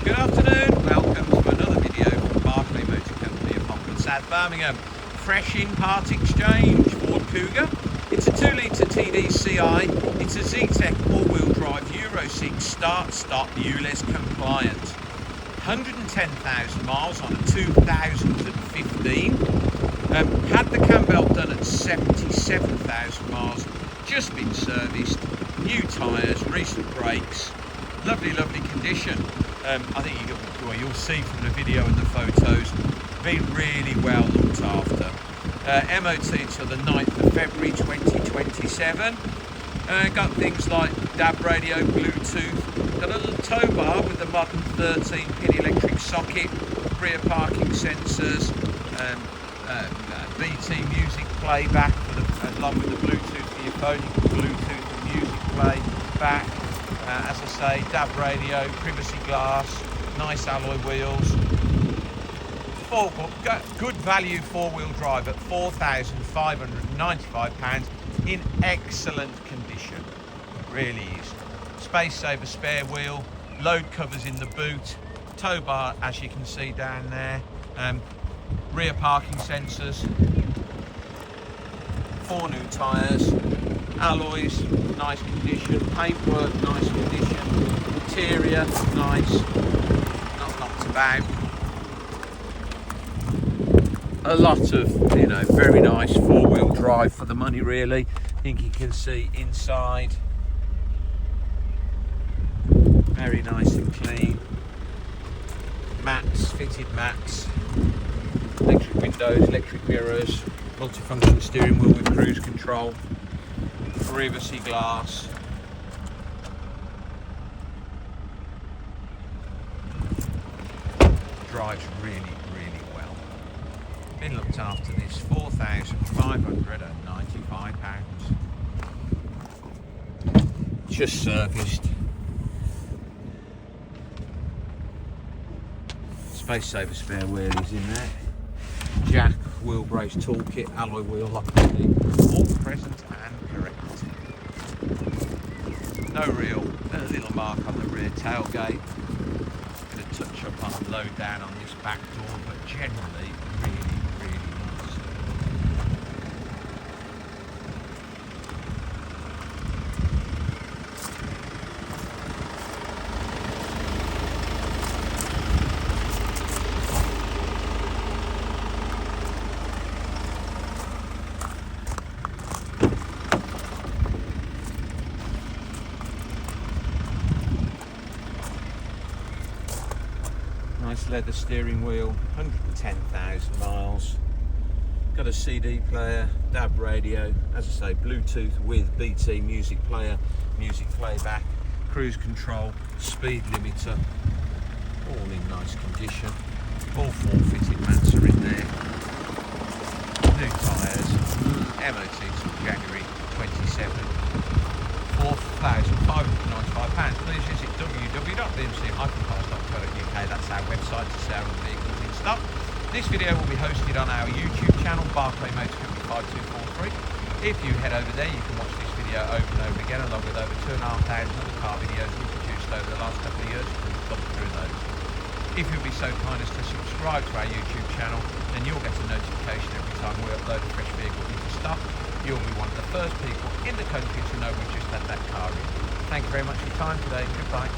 Good afternoon, welcome to another video from Barclay Motor Company of Hopwood, South Birmingham. Fresh in part exchange Ford Kuga. It's a 2-litre TDCi, it's a Zetec all-wheel drive Euro 6 start-stop ULEZ compliant. 110,000 miles on a 2015. Had the cam belt done at 77,000 miles, just been serviced, new tyres, recent brakes, lovely condition. I think you'll see from the video and the photos, been really well looked after. MOT until the 9th of February 2027. Got things like DAB radio, Bluetooth, got a little TowBar with the modern 13-pin electric socket, rear parking sensors, BT music playback along with the Bluetooth for your phone. You can Bluetooth the music play back. As I say, DAB radio, privacy glass, nice alloy wheels. Good value four-wheel drive at £4,595 in excellent condition. Really is. Space saver spare wheel, load covers in the boot, tow bar as you can see down there, rear parking sensors, 4 new tyres, alloys nice condition, paintwork nice condition, interior nice, not knocked about. A lot of, very nice four-wheel drive for the money really. I think you can see inside, very nice and clean. Mats, fitted mats, electric windows, electric mirrors, multifunction steering wheel with cruise control, privacy glass. Drives really well. Been looked after this, £4,595. Just serviced. Space saver spare wheel is in there. Jack, wheel brace toolkit, alloy wheel lock, all present and correct. No real little mark on the rear tailgate. Going to touch up on low down on this back door, but generally really nice. Nice leather steering wheel, 110,000 miles. Got a CD player, DAB radio, as I say, Bluetooth with BT music player, music playback, cruise control, speed limiter, all in nice condition. All 4 fitted mats are in there. New tyres, MOT till January 27. £4,595. Please visit www.bmc-cars.co.uk. That's our website to see our vehicles in stock. This video will be hosted on our YouTube channel, Barclay Motor Company 5243. If you head over there, you can watch this video over and over again, along with over 2,500 other car videos we produced over the last couple of years. You can look through those. If you'll be so kind as to subscribe to our YouTube channel, then you'll get a notification every time we upload a fresh vehicle into stock. You'll be one of the first people in the country to know we've just had that car in. Thank you very much for your time today. Goodbye.